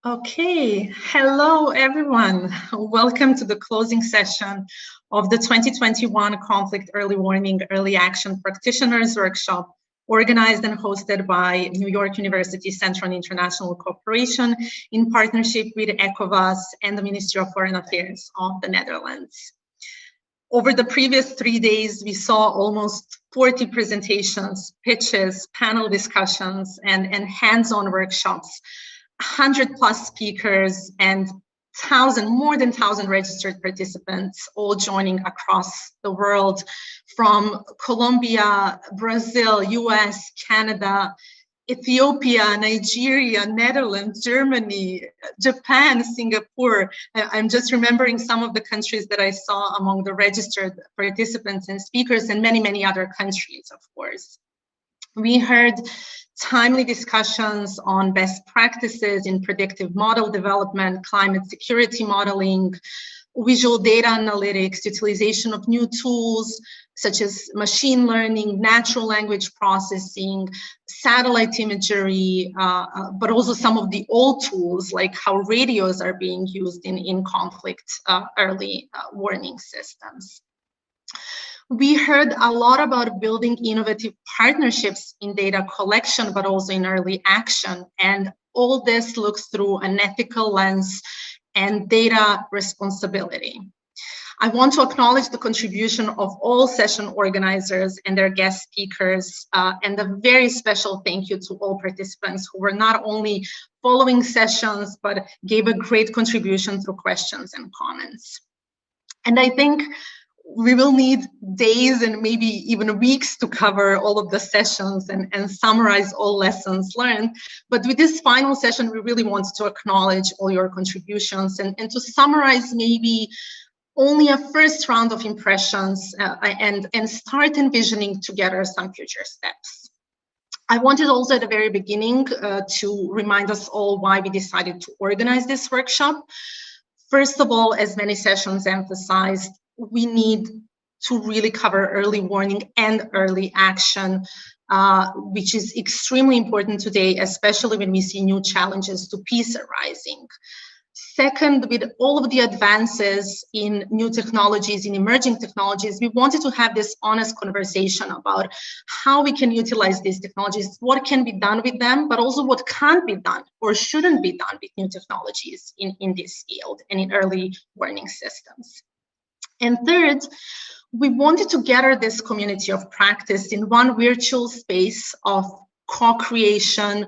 Okay, hello everyone. Welcome to the closing session of the 2021 Conflict Early Warning Early Action Practitioners Workshop, organized and hosted by New York University Center on International Cooperation in partnership with EWEA and the Ministry of Foreign Affairs of the Netherlands. Over the previous 3 days, we saw almost 40 presentations, pitches, panel discussions, and hands-on workshops, 100+ speakers, and more than 1,000 registered participants, all joining across the world from Colombia, Brazil, US, Canada, Ethiopia, Nigeria, Netherlands, Germany, Japan, Singapore. I'm just remembering some of the countries that I saw among the registered participants and speakers, and many, many other countries, of course. We heard timely discussions on best practices in predictive model development, climate security modeling, visual data analytics, utilization of new tools such as machine learning, natural language processing, satellite imagery, but also some of the old tools like how radios are being used in conflict early warning systems. We heard a lot about building innovative partnerships in data collection, but also in early action. And all this looks through an ethical lens and data responsibility. I want to acknowledge the contribution of all session organizers and their guest speakers, and a very special thank you to all participants who were not only following sessions, but gave a great contribution through questions and comments. And I think we will need days and maybe even weeks to cover all of the sessions and summarize all lessons learned. But with this final session, we really want to acknowledge all your contributions and to summarize maybe only a first round of impressions and start envisioning together some future steps. I wanted also at the very beginning to remind us all why we decided to organize this workshop. First of all, as many sessions emphasized, we need to really cover early warning and early action, which is extremely important today, especially when we see new challenges to peace arising. Second, with all of the advances in new technologies, in emerging technologies, we wanted to have this honest conversation about how we can utilize these technologies, what can be done with them, but also what can't be done or shouldn't be done with new technologies in this field and in early warning systems. And third, we wanted to gather this community of practice in one virtual space of co-creation.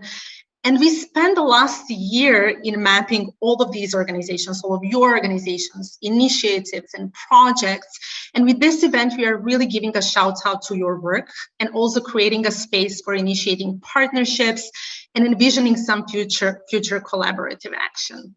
And we spent the last year in mapping all of these organizations, all of your organizations, initiatives and projects. And with this event, we are really giving a shout out to your work and also creating a space for initiating partnerships and envisioning some future collaborative action.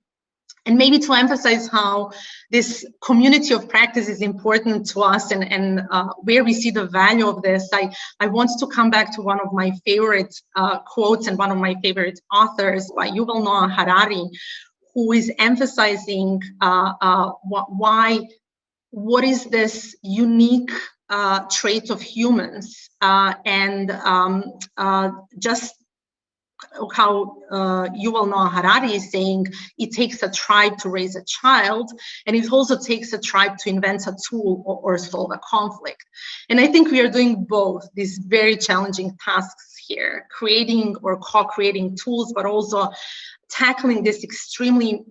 And maybe to emphasize how this community of practice is important to us and where we see the value of this, I want to come back to one of my favorite quotes and one of my favorite authors by Yuval Noah Harari, who is emphasizing what is this unique trait of humans just how Yuval Noah Harari is saying it takes a tribe to raise a child, and it also takes a tribe to invent a tool or solve a conflict. And I think we are doing both these very challenging tasks here, creating or co-creating tools, but also tackling this extremely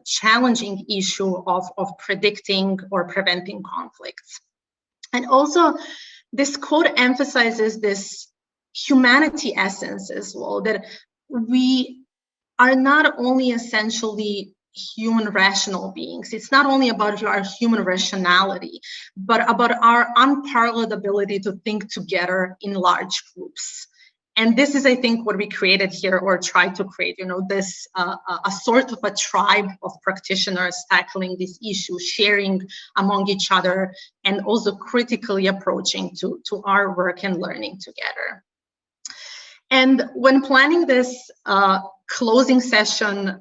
challenging issue of predicting or preventing conflicts. And also, this quote emphasizes this humanity essence as well, that we are not only essentially human rational beings. It's not only about our human rationality, but about our unparalleled ability to think together in large groups. And this is, I think, what we created here, or tried to create, this a sort of a tribe of practitioners tackling this issue, sharing among each other, and also critically approaching to our work and learning together. And when planning this closing session,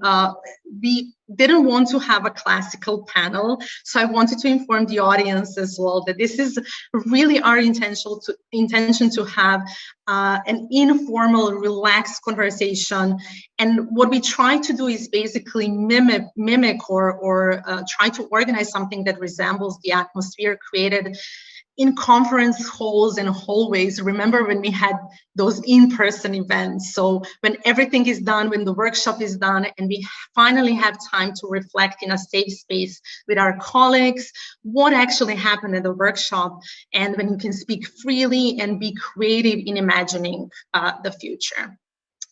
we didn't want to have a classical panel. So I wanted to inform the audience as well that this is really our intention to have an informal, relaxed conversation. And what we try to do is basically mimic or try to organize something that resembles the atmosphere created in conference halls and hallways. Remember when we had those in-person events? So when everything is done, when the workshop is done, and we finally have time to reflect in a safe space with our colleagues, what actually happened at the workshop, and when you can speak freely and be creative in imagining the future.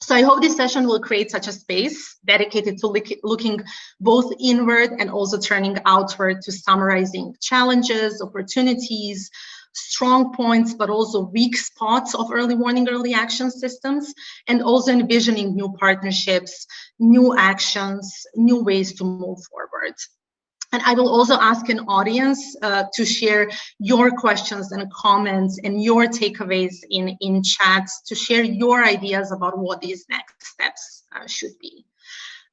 So I hope this session will create such a space dedicated to looking both inward and also turning outward to summarizing challenges, opportunities, strong points, but also weak spots of early warning, early action systems, and also envisioning new partnerships, new actions, new ways to move forward. And I will also ask an audience to share your questions and comments and your takeaways in chats, to share your ideas about what these next steps should be.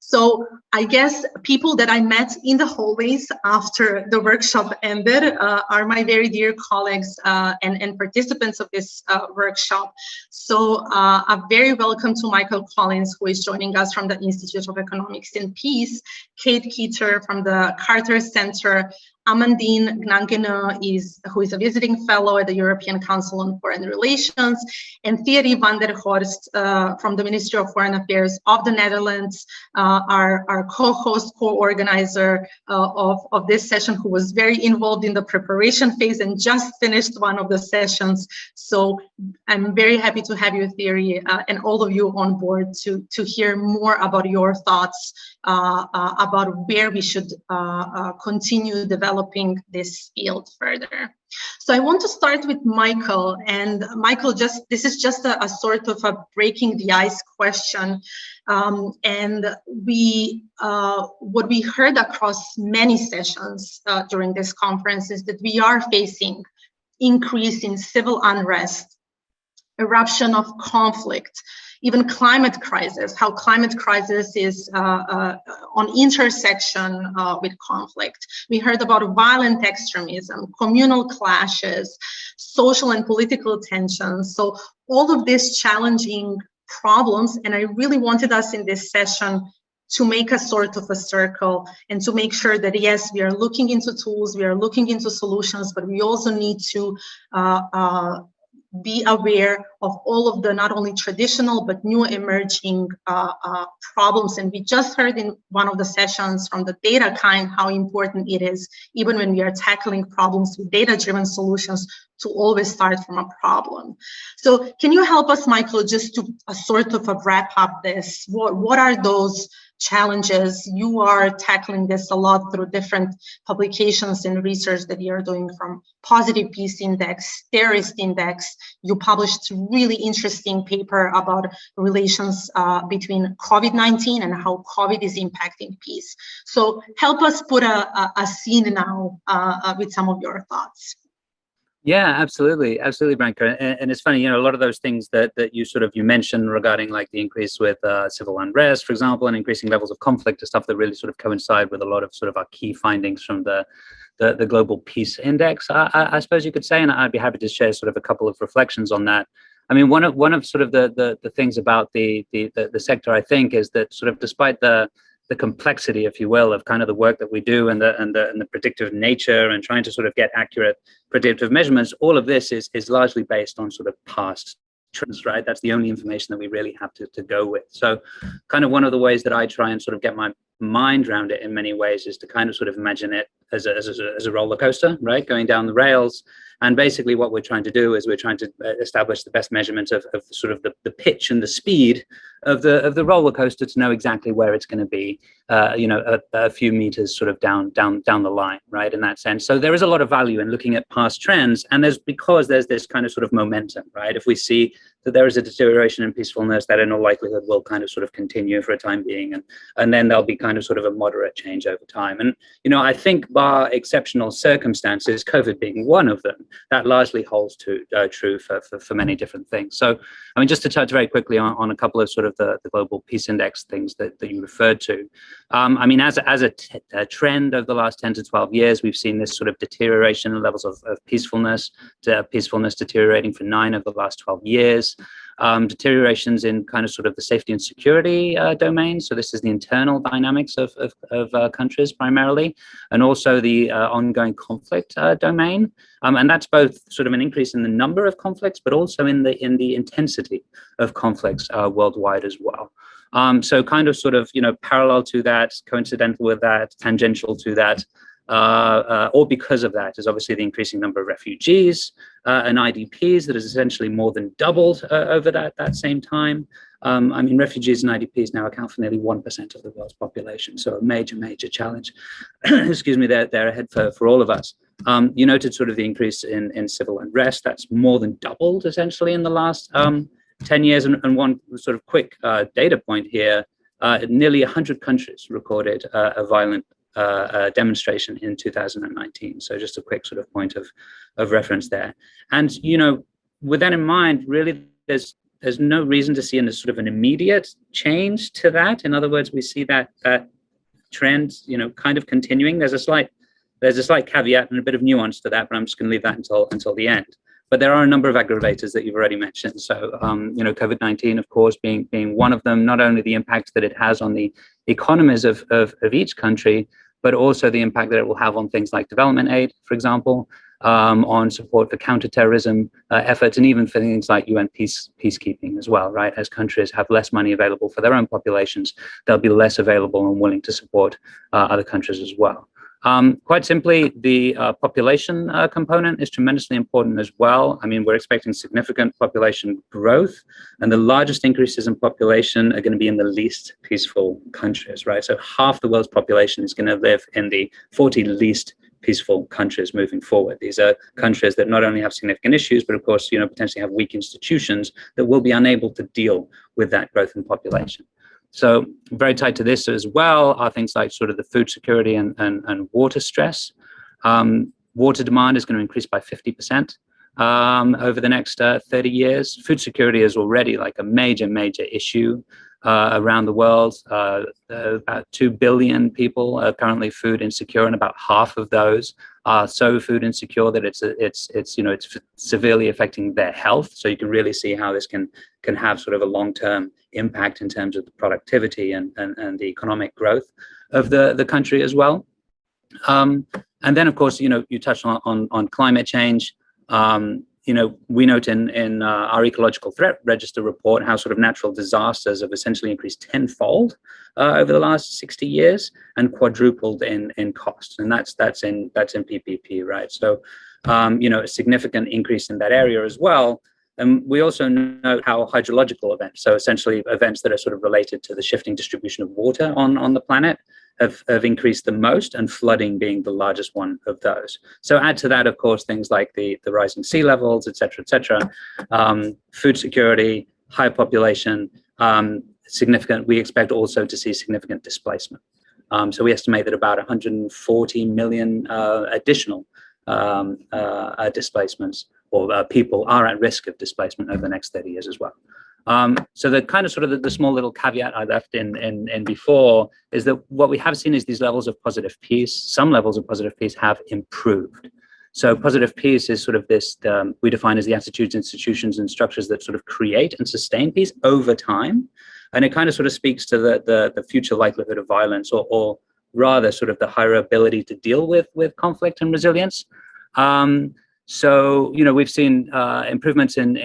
So I guess people that I met in the hallways after the workshop ended are my very dear colleagues and participants of this workshop. So a very welcome to Michael Collins, who is joining us from the Institute of Economics and Peace, Kate Keator from the Carter Center, Amandine Gnanguênon, who is a visiting fellow at the European Council on Foreign Relations, and Thierry van der Horst from the Ministry of Foreign Affairs of the Netherlands, our co-host, co-organizer of this session, who was very involved in the preparation phase and just finished one of the sessions. So I'm very happy to have you, Thierry, and all of you on board to hear more about your thoughts about where we should continue developing this field further. So I want to start with Michael, and Michael, this is just a sort of a breaking the ice question. And what we heard across many sessions during this conference is that we are facing increase in civil unrest, eruption of conflict, even climate crisis, how climate crisis is on intersection with conflict. We heard about violent extremism, communal clashes, social and political tensions. So all of these challenging problems, and I really wanted us in this session to make a sort of a circle and to make sure that, yes, we are looking into tools, we are looking into solutions, but we also need to be aware of all of the not only traditional but new emerging problems. And we just heard in one of the sessions from the data kind how important it is, even when we are tackling problems with data-driven solutions, to always start from a problem. So can you help us, Michael, just to sort of wrap up this? What are those challenges? You are tackling this a lot through different publications and research that you are doing, from Positive Peace Index, Terrorist Index. You published a really interesting paper about relations between COVID-19 and how COVID is impacting peace. So help us put a scene now with some of your thoughts. Yeah, absolutely, Branka. And it's funny, a lot of those things that you mentioned regarding like the increase with civil unrest, for example, and increasing levels of conflict, are stuff that really sort of coincide with a lot of sort of our key findings from the Global Peace Index, I suppose you could say, and I'd be happy to share sort of a couple of reflections on that. I mean, one of sort of the things about the sector, I think, is that sort of despite the complexity, if you will, of kind of the work that we do and the predictive nature and trying to sort of get accurate predictive measurements, all of this is largely based on sort of past trends, right? That's the only information that we really have to go with. So kind of one of the ways that I try and sort of get my mind around it in many ways is to kind of sort of imagine it as a roller coaster, right? Going down the rails. And basically what we're trying to do is we're trying to establish the best measurement of sort of the pitch and the speed of the roller coaster to know exactly where it's going to be, a few meters sort of down the line, right? In that sense. So there is a lot of value in looking at past trends, and because there's this kind of sort of momentum, right? If we see that there is a deterioration in peacefulness that in all likelihood will kind of sort of continue for a time being, and then there'll be kind of sort of a moderate change over time. And I think bar exceptional circumstances, COVID being one of them, that largely holds true for many different things. So I mean, just to touch very quickly on a couple of sort of the global peace index things that you referred to. I mean, as a trend over the last 10 to 12 years, we've seen this sort of deterioration in levels of peacefulness, peacefulness deteriorating for 9 of the last 12 years. Deteriorations in kind of sort of the safety and security domain. So this is the internal dynamics of countries primarily, and also the ongoing conflict domain. And that's both sort of an increase in the number of conflicts, but also in the intensity of conflicts worldwide as well. So kind of sort of, parallel to that, coincidental with that, tangential to that, or because of that, is obviously the increasing number of refugees and IDPs that has essentially more than doubled over that same time. I mean, refugees and IDPs now account for nearly 1% of the world's population, so a major, major challenge. Excuse me, they're ahead for all of us. You noted sort of the increase in civil unrest. That's more than doubled essentially in the last 10 years. And one sort of quick data point here, nearly 100 countries recorded a violent demonstration in 2019. So just a quick sort of point of reference there. And, with that in mind, really, there's no reason to see sort of an immediate change to that. In other words, we see that trend, kind of continuing. There's a slight caveat and a bit of nuance to that, but I'm just going to leave that until the end. But there are a number of aggravators that you've already mentioned. So, COVID-19, of course, being one of them, not only the impact that it has on the economies of each country, but also the impact that it will have on things like development aid, for example, on support for counterterrorism efforts, and even for things like UN peacekeeping as well, right? As countries have less money available for their own populations, they'll be less available and willing to support other countries as well. Quite simply, the population component is tremendously important as well. I mean, we're expecting significant population growth, and the largest increases in population are going to be in the least peaceful countries, right? So half the world's population is going to live in the 40 least peaceful countries moving forward. These are countries that not only have significant issues, but of course, potentially have weak institutions that will be unable to deal with that growth in population. So very tied to this as well are things like sort of the food security and water stress. Water demand is going to increase by 50% over the next 30 years. Food security is already like a major, major issue around the world. About 2 billion people are currently food insecure, and about half of those are so food insecure that it's severely affecting their health. So you can really see how this can have sort of a long-term impact in terms of the productivity and the economic growth of the country as well. And then, of course, you touched on climate change. We note in our ecological threat register report how sort of natural disasters have essentially increased tenfold over the last 60 years and quadrupled in cost, and that's in PPP, right? So a significant increase in that area as well. And we also note how hydrological events, so essentially events that are sort of related to the shifting distribution of water on the planet, have increased the most, and flooding being the largest one of those. So add to that, of course, things like the rising sea levels, et cetera, food security, high population, we expect also to see significant displacement. So we estimate that about 140 million additional displacements or people are at risk of displacement over the next 30 years as well. So the kind of sort of the small little caveat I left in before is that what we have seen is these levels of positive peace. Some levels of positive peace have improved. So positive peace is sort of this, we define as the attitudes, institutions, and structures that sort of create and sustain peace over time. And it kind of sort of speaks to the future likelihood of violence, or rather sort of the higher ability to deal with conflict and resilience. So, we've seen improvements in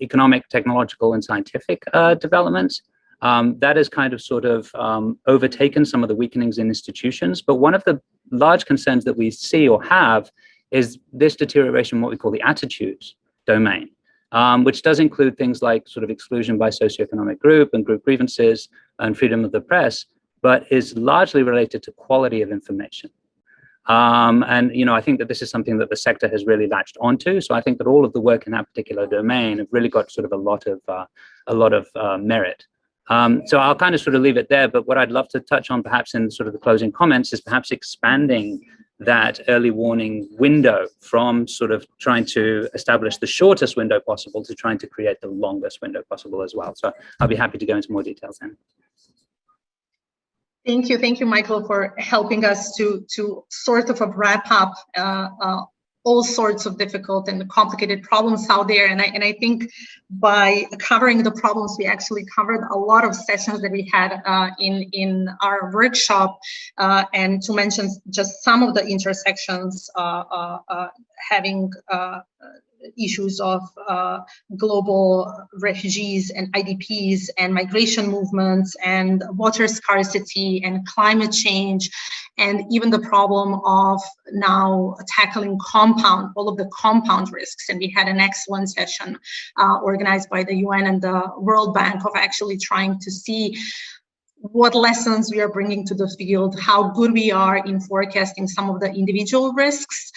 economic, technological, and scientific developments. That has kind of sort of overtaken some of the weakenings in institutions. But one of the large concerns that we see or have is this deterioration in what we call the attitudes domain, which does include things like sort of exclusion by socioeconomic group and group grievances and freedom of the press, but is largely related to quality of information. And I think that this is something that the sector has really latched onto. So I think that all of the work in that particular domain have really got sort of a lot of merit. So I'll kind of sort of leave it there. But what I'd love to touch on, perhaps in sort of the closing comments, is perhaps expanding that early warning window from sort of trying to establish the shortest window possible to trying to create the longest window possible as well. So I'll be happy to go into more details then. Thank you, Michael, for helping us to sort of wrap up all sorts of difficult and complicated problems out there. And I think by covering the problems, we actually covered a lot of sessions that we had in our workshop. And to mention just some of the intersections, having issues of global refugees and IDPs and migration movements and water scarcity and climate change, and even the problem of now tackling all of the compound risks. And we had an excellent session organized by the UN and the World Bank of actually trying to see what lessons we are bringing to the field, how good we are in forecasting some of the individual risks,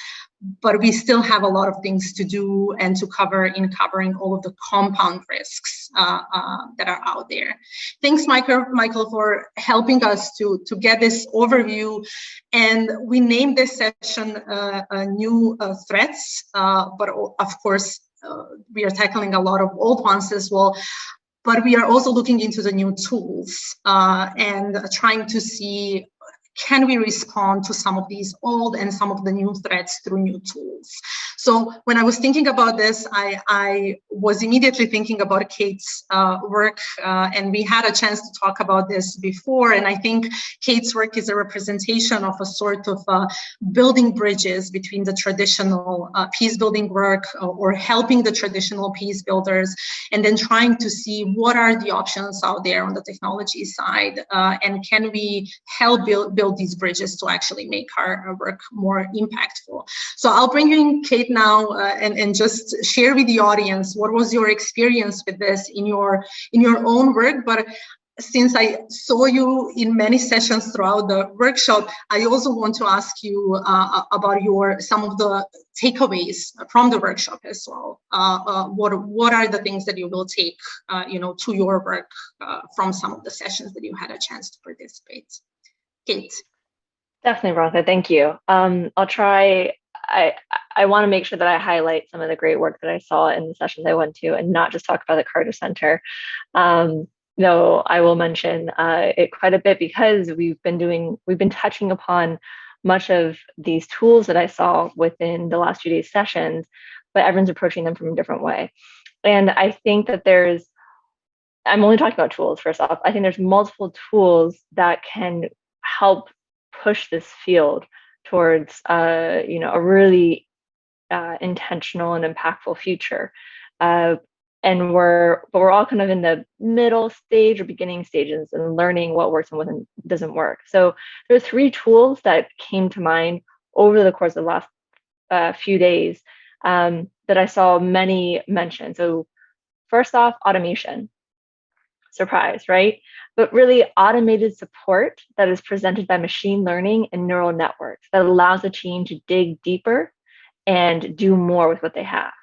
but we still have a lot of things to do and to cover in covering all of the compound risks that are out there. Thanks, Michael, for helping us to get this overview. And we named this session New Threats, but of course, we are tackling a lot of old ones as well. But we are also looking into the new tools and trying to see, can we respond to some of these old and some of the new threats through new tools? So when I was thinking about this, I was immediately thinking about Kate's work, and we had a chance to talk about this before. And I think Kate's work is a representation of a sort of building bridges between the traditional peace building work or helping the traditional peace builders, and then trying to see what are the options out there on the technology side, and can we help build these bridges to actually make our work more impactful. So I'll bring you in, Kate, now and just share with the audience what was your experience with this in your own work. But since I saw you in many sessions throughout the workshop, I also want to ask you about some of the takeaways from the workshop as well. What are the things that you will take to your work from some of the sessions that you had a chance to participate? Kate. Definitely, Branka. Thank you. I'll try. I want to make sure that I highlight some of the great work that I saw in the sessions I went to, and not just talk about the Keator Center. Though I will mention it quite a bit, because we've been touching upon much of these tools that I saw within the last few days sessions, but everyone's approaching them from a different way. And I think that I'm only talking about tools first off. I think there's multiple tools that can help push this field towards a really intentional and impactful future. And we're all kind of in the middle stage or beginning stages and learning what works and what doesn't work. So there are 3 tools that came to mind over the course of the last few days that I saw many mention. So first off, automation. Surprise, right? But really automated support that is presented by machine learning and neural networks that allows a team to dig deeper and do more with what they have.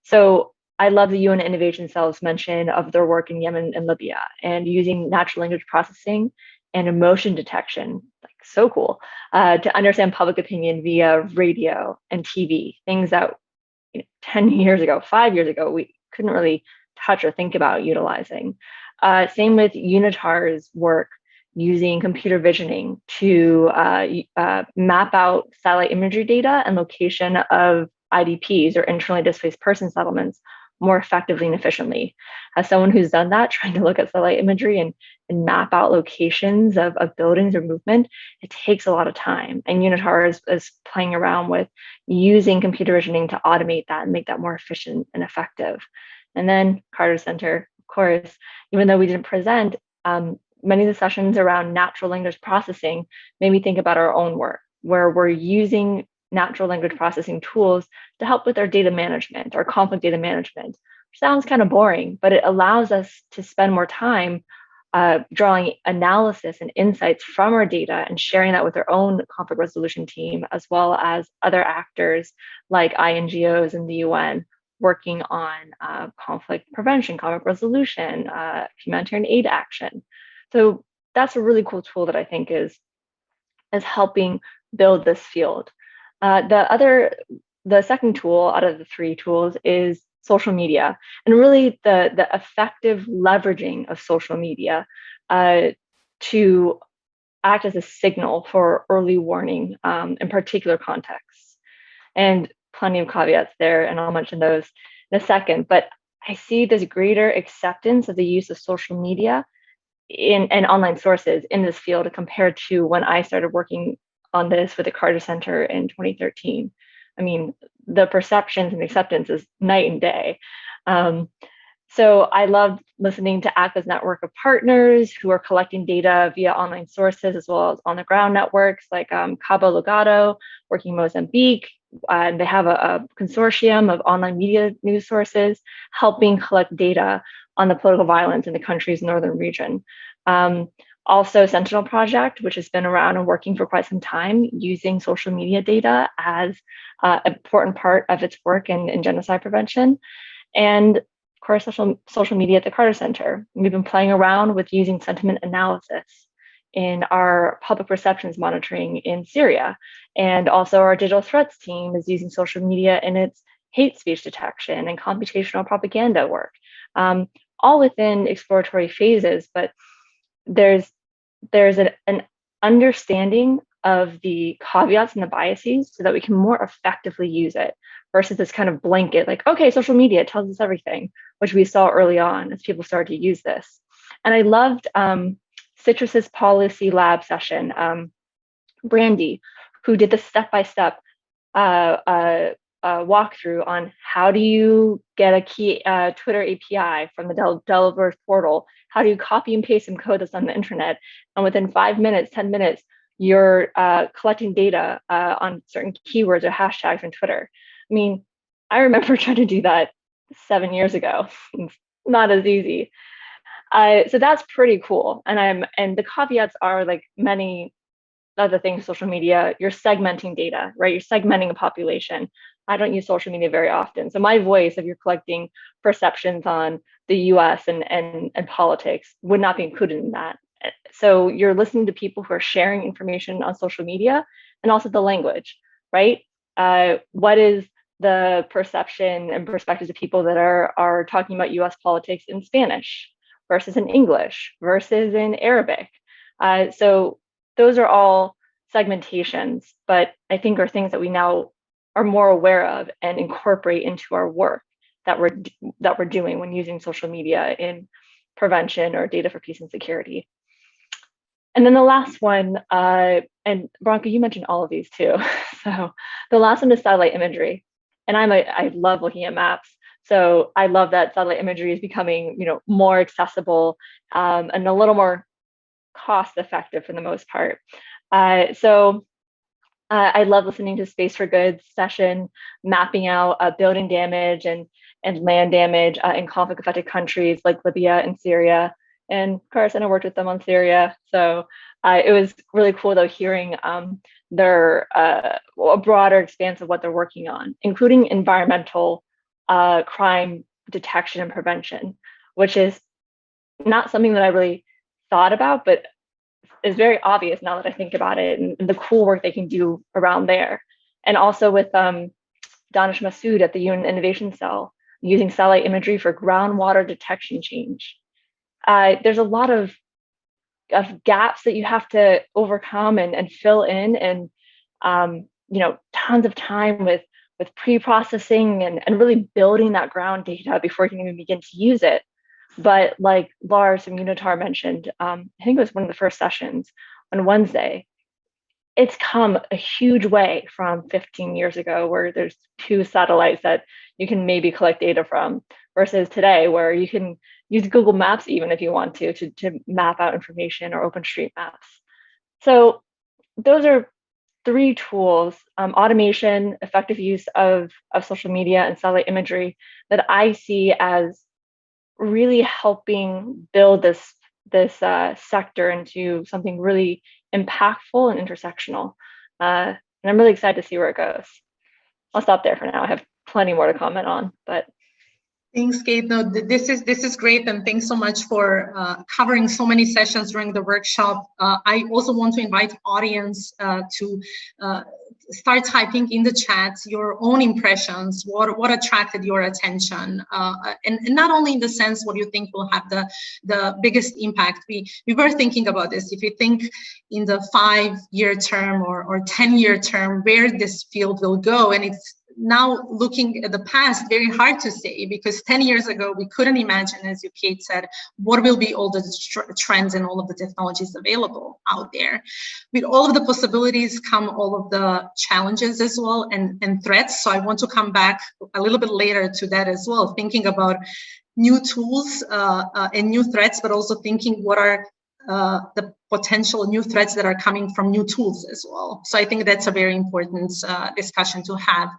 So I love the UN Innovation Cell's mention of their work in Yemen and Libya, and using natural language processing and emotion detection, like so cool, to understand public opinion via radio and TV, things that 10 years ago, 5 years ago, we couldn't really touch or think about utilizing. Same with UNITAR's work using computer visioning to map out satellite imagery data and location of IDPs or internally displaced person settlements more effectively and efficiently. As someone who's done that, trying to look at satellite imagery and map out locations of buildings or movement, it takes a lot of time. And UNITAR is playing around with using computer visioning to automate that and make that more efficient and effective. And then Keator Center, of course, even though we didn't present, many of the sessions around natural language processing made me think about our own work, where we're using natural language processing tools to help with our data management, our conflict data management. Which sounds kind of boring, but it allows us to spend more time drawing analysis and insights from our data and sharing that with their own conflict resolution team, as well as other actors like INGOs and the UN working on conflict prevention, conflict resolution, humanitarian aid action. So that's a really cool tool that I think is helping build this field. The second tool out of the three tools is social media, and really the effective leveraging of social media to act as a signal for early warning in particular contexts. And plenty of caveats there, and I'll mention those in a second, but I see this greater acceptance of the use of social media and online sources in this field compared to when I started working on this with the Keator Center in 2013. I mean, the perceptions and acceptance is night and day. So I loved listening to ACTA's network of partners who are collecting data via online sources, as well as on the ground networks like Cabo Logado, working in Mozambique. And they have a consortium of online media news sources helping collect data on the political violence in the country's northern region. Also, Sentinel Project, which has been around and working for quite some time, using social media data as an important part of its work in genocide prevention. And of course, social media at the Keator Center. We've been playing around with using sentiment analysis in our public perceptions monitoring in Syria. And also our digital threats team is using social media in its hate speech detection and computational propaganda work, all within exploratory phases, but there's an understanding of the caveats and the biases so that we can more effectively use it versus this kind of blanket, like, okay, social media tells us everything, which we saw early on as people started to use this. And I loved Citrus's policy lab session, Brandy, who did the step-by-step walkthrough on how do you get a key Twitter API from the developer's portal? How do you copy and paste some code that's on the internet? And within 5 minutes, 10 minutes, you're collecting data on certain keywords or hashtags on Twitter. I mean, I remember trying to do that 7 years ago. It's not as easy. So that's pretty cool. And the caveats are like many other things, social media, you're segmenting data, right? You're segmenting a population. I don't use social media very often. So my voice, if you're collecting perceptions on the US and politics, would not be included in that. So you're listening to people who are sharing information on social media and also the language, right? What is the perception and perspectives of people that are talking about US politics in Spanish versus in English versus in Arabic? So those are all segmentations, but I think are things that we now are more aware of and incorporate into our work that we're doing when using social media in prevention or data for peace and security. And then the last one, and Branka, you mentioned all of these too. So the last one is satellite imagery, and I love looking at maps. So I love that satellite imagery is becoming, more accessible and a little more cost effective for the most part. So I love listening to Space for Good session, mapping out building damage and land damage in conflict affected countries like Libya and Syria. And of course, I worked with them on Syria. So it was really cool though hearing their a broader expanse of what they're working on, including environmental crime detection and prevention, which is not something that I really thought about, but is very obvious now that I think about it, and the cool work they can do around there. And also with Danish Masood at the UN Innovation Cell, using satellite imagery for groundwater detection change. There's a lot of gaps that you have to overcome and fill in, and tons of time with pre-processing and really building that ground data before you can even begin to use it. But like Lars from Unitar mentioned, I think it was one of the first sessions on Wednesday, it's come a huge way from 15 years ago, where there's 2 satellites that you can maybe collect data from, versus today where you can use Google Maps even if you want to map out information, or OpenStreetMaps. So those are 3 tools, automation, effective use of social media, and satellite imagery, that I see as really helping build this sector into something really impactful and intersectional. And I'm really excited to see where it goes. I'll stop there for now. I have plenty more to comment on, but. Thanks, Kate. No, this is great, and thanks so much for covering so many sessions during the workshop. I also want to invite audience to start typing in the chat your own impressions, what attracted your attention, and not only in the sense what you think will have the biggest impact. We were thinking about this. If you think in the 5-year term or 10-year term, where this field will go, and it's now looking at the past, very hard to say, because 10 years ago, we couldn't imagine, as you, Kate, said, what will be all the trends and all of the technologies available out there. With all of the possibilities come all of the challenges as well, and threats. So I want to come back a little bit later to that as well, thinking about new tools and new threats, but also thinking what are the potential new threats that are coming from new tools as well. So I think that's a very important discussion to have.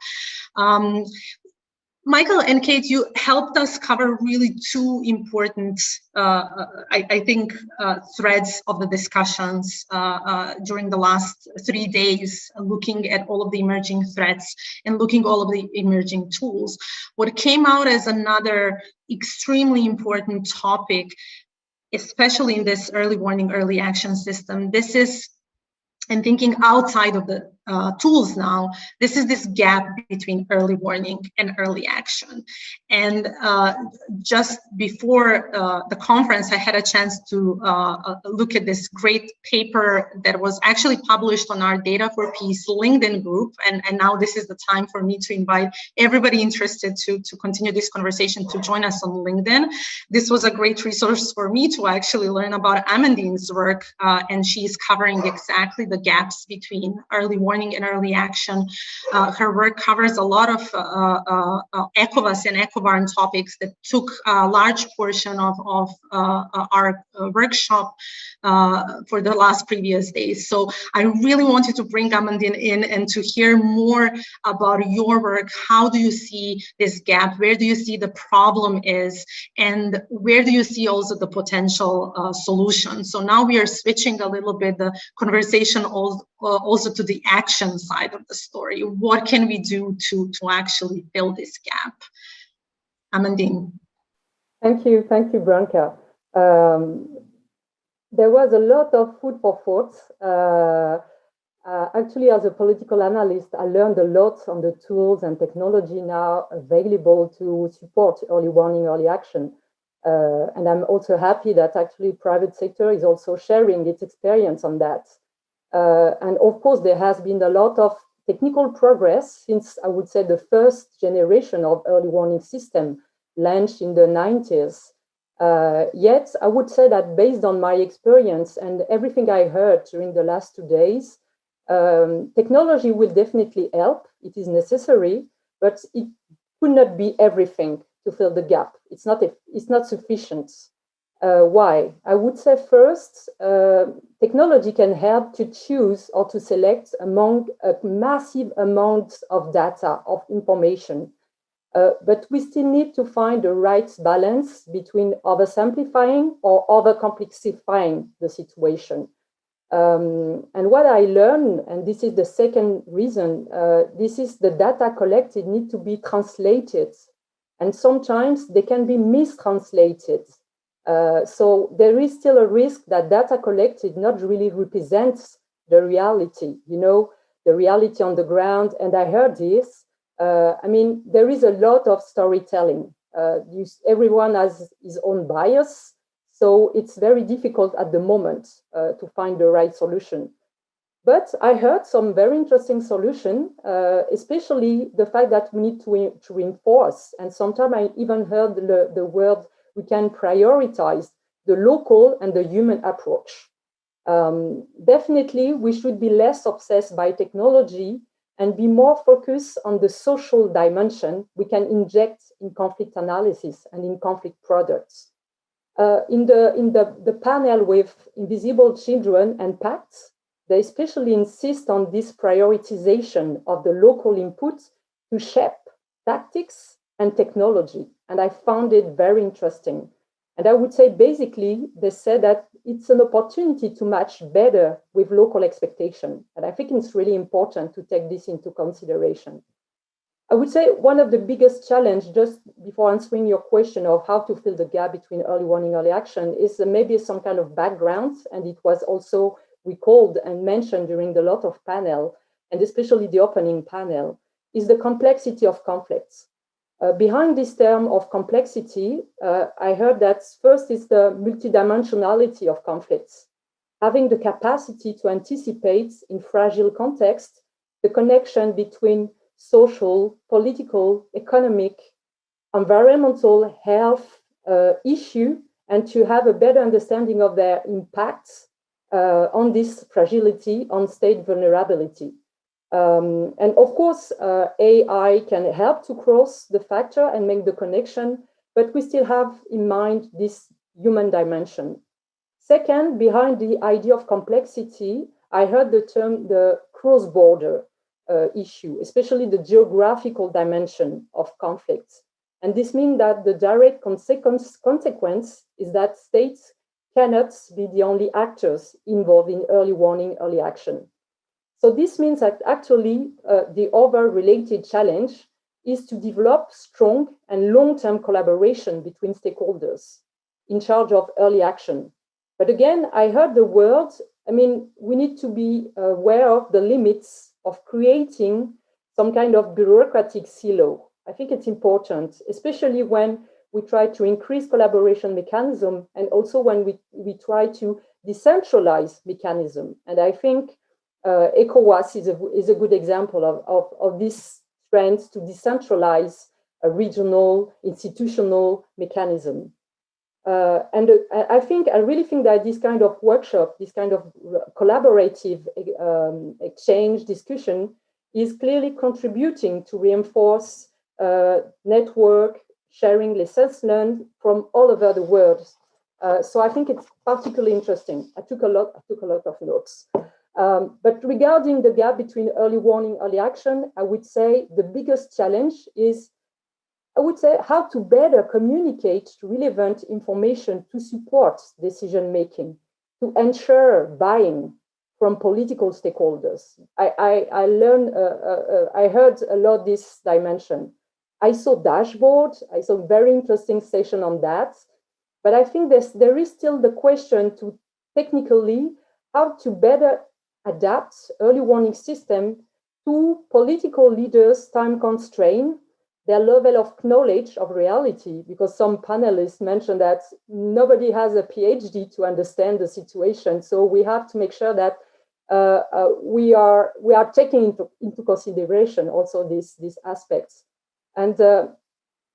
Michael and Kate, you helped us cover really two important, I think, threads of the discussions during the last 3 days, looking at all of the emerging threats and looking all of the emerging tools. What came out as another extremely important topic, especially in this early warning, early action system, this is, and thinking outside of the tools now, this is this gap between early warning and early action. And just before the conference, I had a chance to look at this great paper that was actually published on our Data for Peace LinkedIn group. And now this is the time for me to invite everybody interested to continue this conversation to join us on LinkedIn. This was a great resource for me to actually learn about Amandine's work, and she's covering exactly the gaps between early warning and early action. Her work covers a lot of ECOWAS and ECOVARN topics that took a large portion of our workshop for the last previous days. So I really wanted to bring Amandine in and to hear more about your work. How do you see this gap? Where do you see the problem is? And where do you see also the potential solution? So now we are switching a little bit the conversation also to the action side of the story. What can we do to actually fill this gap? Amandine. Thank you, Branka. There was a lot of food for thought. Actually, as a political analyst, I learned a lot on the tools and technology now available to support early warning, early action. And I'm also happy that actually private sector is also sharing its experience on that. And of course, there has been a lot of technical progress since, I would say, the first generation of early warning system launched in the 90s. Yet, I would say that based on my experience and everything I heard during the last 2 days, technology will definitely help. It is necessary, but it could not be everything to fill the gap. It's not sufficient. Why? I would say first, technology can help to choose or to select among a massive amount of data, of information. But we still need to find the right balance between oversimplifying or overcomplexifying the situation. And what I learned, and this is the second reason, this is the data collected need to be translated. And sometimes they can be mistranslated. So there is still a risk that data collected not really represents the reality, the reality on the ground. And I heard this. I mean, there is a lot of storytelling. Everyone has his own bias. So it's very difficult at the moment to find the right solution. But I heard some very interesting solution, especially the fact that we need to reinforce. And sometimes I even heard the word we can prioritize the local and the human approach. Definitely, we should be less obsessed by technology and be more focused on the social dimension we can inject in conflict analysis and in conflict products. In the panel with Invisible Children and PACT, they especially insist on this prioritization of the local input to shape tactics and technology. And I found it very interesting. And I would say basically they said that it's an opportunity to match better with local expectation. And I think it's really important to take this into consideration. I would say one of the biggest challenges, just before answering your question of how to fill the gap between early warning, early action, is maybe some kind of background. And it was also recalled and mentioned during the lot of panel, and especially the opening panel, is the complexity of conflicts. Behind this term of complexity, I heard that first is the multidimensionality of conflicts, having the capacity to anticipate in fragile context the connection between social, political, economic, environmental, health issue, and to have a better understanding of their impacts on this fragility, on state vulnerability. And of course, AI can help to cross the factor and make the connection, but we still have in mind this human dimension. Second, behind the idea of complexity, I heard the term the cross-border issue, especially the geographical dimension of conflicts. And this means that the direct consequence is that states cannot be the only actors involved in early warning, early action. So this means that actually the other related challenge is to develop strong and long-term collaboration between stakeholders in charge of early action. But again, I heard the word, we need to be aware of the limits of creating some kind of bureaucratic silo. I think it's important, especially when we try to increase collaboration mechanism and also when we try to decentralize mechanism. And I think ECOWAS is a good example of this trend to decentralize a regional institutional mechanism. And I really think that this kind of workshop, this kind of collaborative exchange, discussion is clearly contributing to reinforce network sharing lessons learned from all over the world. So I think it's particularly interesting. I took a lot of notes. But regarding the gap between early warning, early action, I would say the biggest challenge is, how to better communicate relevant information to support decision-making, to ensure buy-in from political stakeholders. I heard a lot this dimension. I saw dashboard, I saw very interesting session on that, but I think there is still the question to technically how to better adapt early warning system to political leaders' time constraint, their level of knowledge of reality, because some panelists mentioned that nobody has a PhD to understand the situation. So we have to make sure that we are taking into consideration also these aspects. And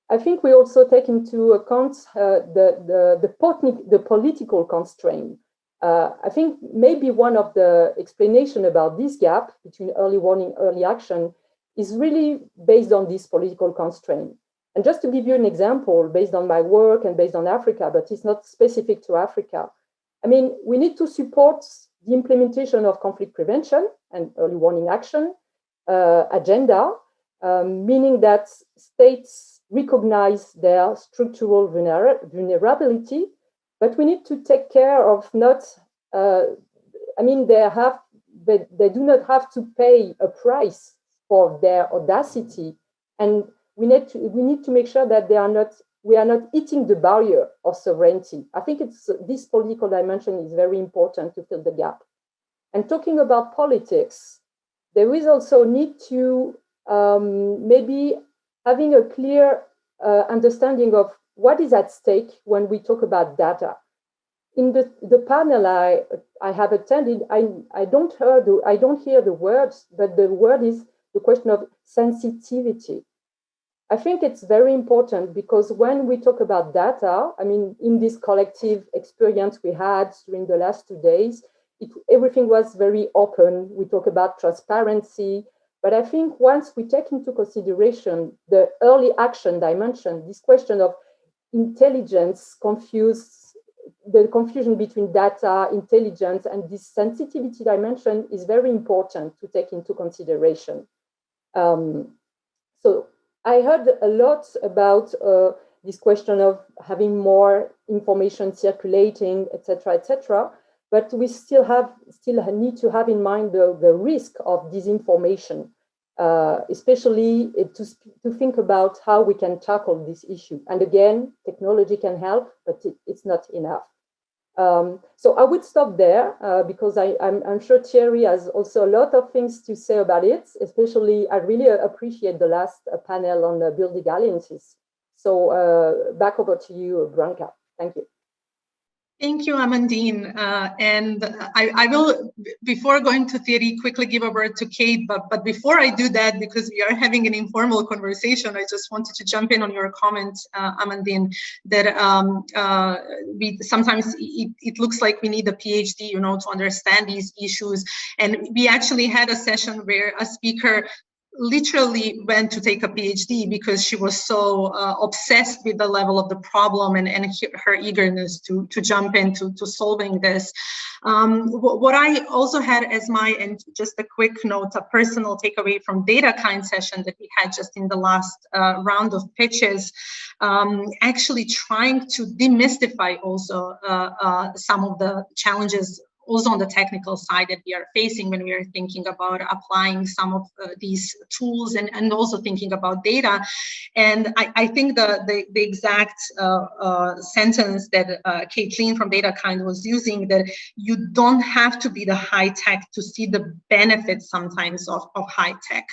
I think we also take into account the political constraint. I think maybe one of the explanation about this gap between early warning, early action is really based on this political constraint. And just to give you an example, based on my work and based on Africa, but it's not specific to Africa. We need to support the implementation of conflict prevention and early warning action agenda, meaning that states recognize their structural vulnerability, but we need to take care of not, they do not have to pay a price for their audacity, and we need to make sure that we are not hitting the barrier of sovereignty. I think this political dimension is very important to fill the gap. And talking about politics, there is also need to maybe having a clear understanding of what is at stake when we talk about data. In the panel I have attended, I don't hear the words, but the word is the question of sensitivity. I think it's very important because when we talk about data, in this collective experience we had during the last 2 days, everything was very open. We talk about transparency, but I think once we take into consideration the early action dimension, this question of intelligence, the confusion between data, intelligence, and this sensitivity dimension is very important to take into consideration. So I heard a lot about this question of having more information circulating, etc., etc. But we still need to have in mind the risk of disinformation, especially to think about how we can tackle this issue. And again, technology can help, but it's not enough. So I would stop there because I'm sure Thierry has also a lot of things to say about it. Especially, I really appreciate the last panel on building alliances. So back over to you, Branka. Thank you. Thank you, Amandine. And I will, before going to Thierry, quickly give a word to Kate. But before I do that, because we are having an informal conversation, I just wanted to jump in on your comment, Amandine, that we sometimes it looks like we need a PhD, you know, to understand these issues. And we actually had a session where a speaker literally went to take a PhD because she was so obsessed with the level of the problem and her eagerness to jump into solving this. What I also had as and just a quick note, a personal takeaway from DataKind session that we had just in the last round of pitches, actually trying to demystify also some of the challenges also on the technical side that we are facing when we are thinking about applying some of these tools and also thinking about data. And I think the exact sentence that Caitlin from DataKind was using, that you don't have to be the high tech to see the benefits sometimes of high tech,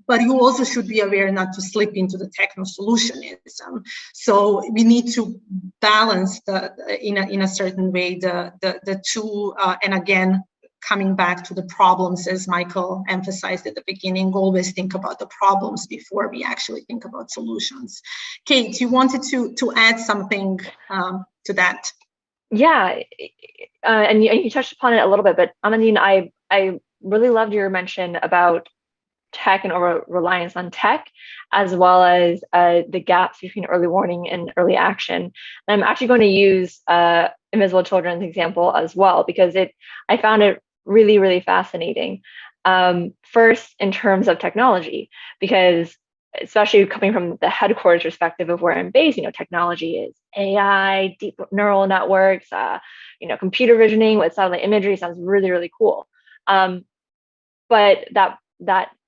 but you also should be aware not to slip into the techno-solutionism. So we need to balance in a certain way the two, and again, coming back to the problems, as Michael emphasized at the beginning, always think about the problems before we actually think about solutions. Kate, you wanted to add something to that? Yeah, and you touched upon it a little bit, but Amandine, I really loved your mention about tech and over-reliance on tech, as well as the gaps between early warning and early action. And I'm actually going to use Invisible Children's example as well, because I found it really, really fascinating. First, in terms of technology, because especially coming from the headquarters perspective of where I'm based, you know, technology is AI, deep neural networks, computer visioning with satellite imagery sounds really, really cool. But that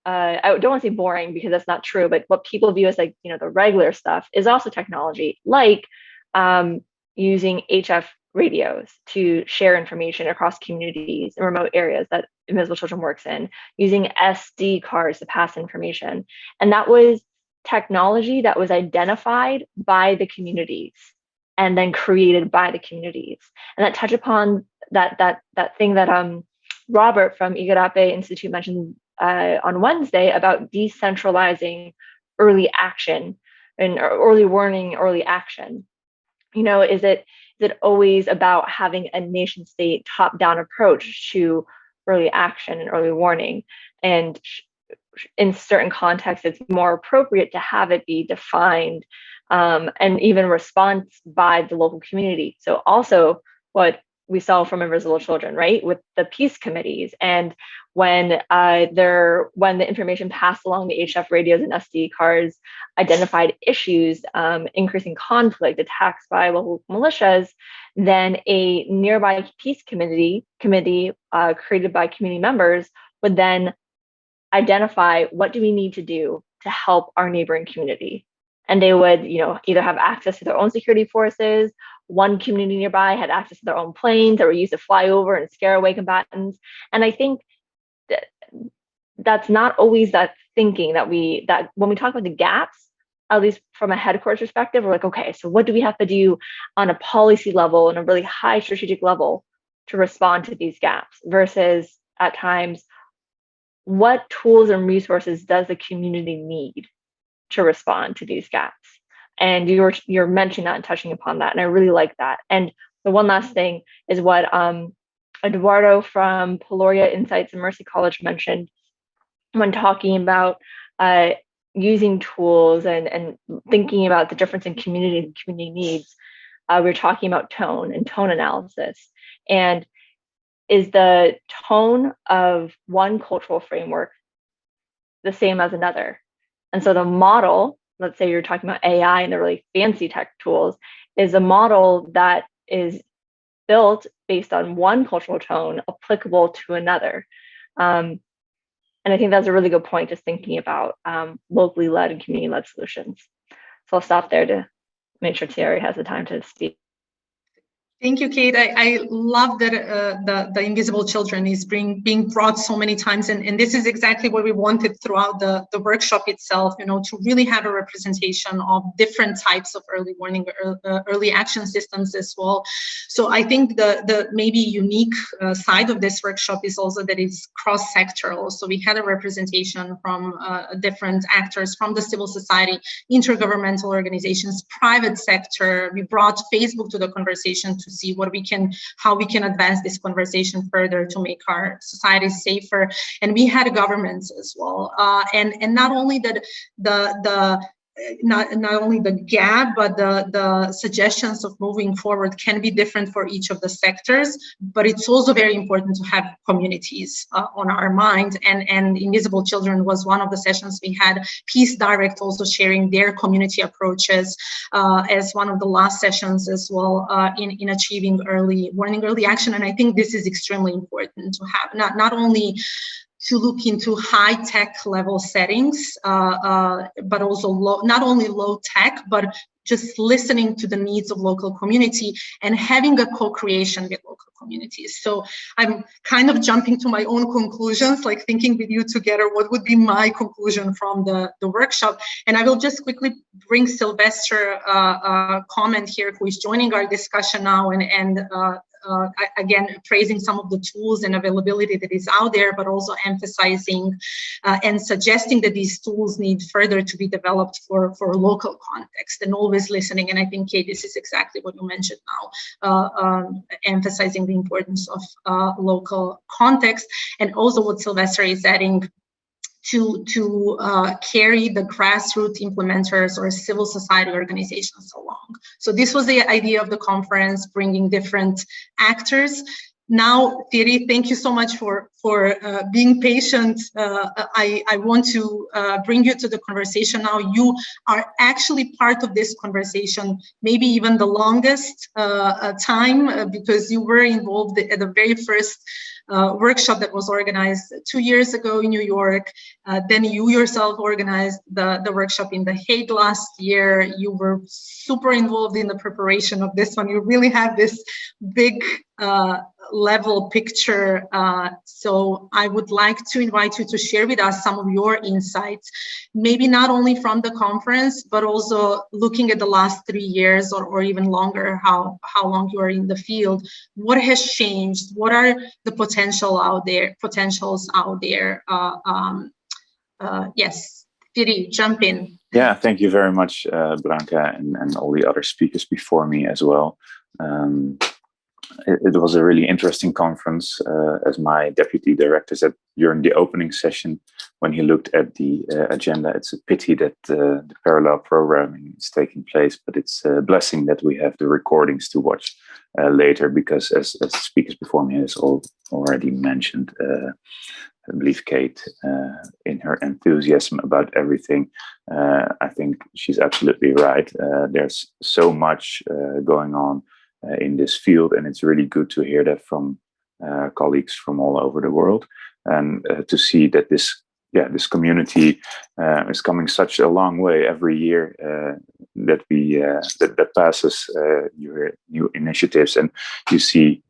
I don't want to say boring because that's not true, but what people view as like, you know, the regular stuff is also technology, like using HF radios to share information across communities in remote areas that Invisible Children works in, using SD cards to pass information. And that was technology that was identified by the communities and then created by the communities. And that touch upon that thing that Robert from EWEA Institute mentioned on Wednesday about decentralizing early action and early warning, early action. You know, is it always about having a nation state top-down approach to early action and early warning? And in certain contexts, it's more appropriate to have it be defined and even response by the local community. So also what we saw from Invisible Children, right, with the peace committees, and when the information passed along the HF radios and SD cards identified issues, increasing conflict, attacks by local militias, then a nearby peace committee created by community members would then identify what do we need to do to help our neighboring community. And they would, you know, either have access to their own security forces. One community nearby had access to their own planes that were used to fly over and scare away combatants. And I think that's not always that thinking that when we talk about the gaps, at least from a headquarters perspective, we're like, okay, so what do we have to do on a policy level and a really high strategic level to respond to these gaps, versus at times, what tools and resources does the community need to respond to these gaps? And you're mentioning that and touching upon that, and I really like that. And the one last thing is what Eduardo from Peloria Insights and Mercy College mentioned when talking about using tools and thinking about the difference in community and community needs. We were talking about tone and tone analysis, and is the tone of one cultural framework the same as another? And so the model let's say you're talking about AI and the really fancy tech tools, is a model that is built based on one cultural tone applicable to another. And I think that's a really good point, just thinking about locally led and community led solutions. So I'll stop there to make sure Thierry has the time to speak. Thank you, Kate. I love that the invisible children is being brought so many times, and this is exactly what we wanted throughout the workshop itself, to really have a representation of different types of early warning, early action systems as well. So I think the maybe unique side of this workshop is also that it's cross-sectoral. So we had a representation from different actors from the civil society, intergovernmental organizations, private sector. We brought Facebook to the conversation to see how we can advance this conversation further to make our societies safer. And we had governments as well. And not only not only the gap, but the suggestions of moving forward can be different for each of the sectors, but it's also very important to have communities on our mind. And Invisible Children was one of the sessions we had. Peace Direct also sharing their community approaches as one of the last sessions as well in achieving early warning, early action. And I think this is extremely important to have, not only to look into high-tech level settings, but also not only low-tech, but just listening to the needs of local community and having a co-creation with local communities. So I'm kind of jumping to my own conclusions, like thinking with you together, what would be my conclusion from the workshop? And I will just quickly bring Sylvester comment here, who is joining our discussion now, and again, praising some of the tools and availability that is out there, but also emphasizing and suggesting that these tools need further to be developed for local context, and always listening. And I think, Kate, this is exactly what you mentioned now, emphasizing the importance of local context, and also what Sylvester is adding, to carry the grassroots implementers or civil society organizations along. So this was the idea of the conference, bringing different actors. Now, Thierry, thank you so much for being patient. I want to bring you to the conversation now. You are actually part of this conversation, maybe even the longest time, because you were involved at the very first workshop that was organized 2 years ago in New York. Then you yourself organized the workshop in The Hague last year. You were super involved in the preparation of this one. You really have this big level picture. So I would like to invite you to share with us some of your insights, maybe not only from the conference, but also looking at the last 3 years or even longer, how long you are in the field. What has changed? What are the potentials out there? Yes, Thierry, jump in. Yeah, thank you very much, Branka, and all the other speakers before me as well. It was a really interesting conference. As my deputy director said during the opening session, when he looked at the agenda, it's a pity that the parallel programming is taking place, but it's a blessing that we have the recordings to watch later, because as speakers before me has already mentioned, I believe Kate, in her enthusiasm about everything, I think she's absolutely right. There's so much going on in this field, and it's really good to hear that from colleagues from all over the world, and to see that this community is coming such a long way every year, that we that passes new initiatives, and you see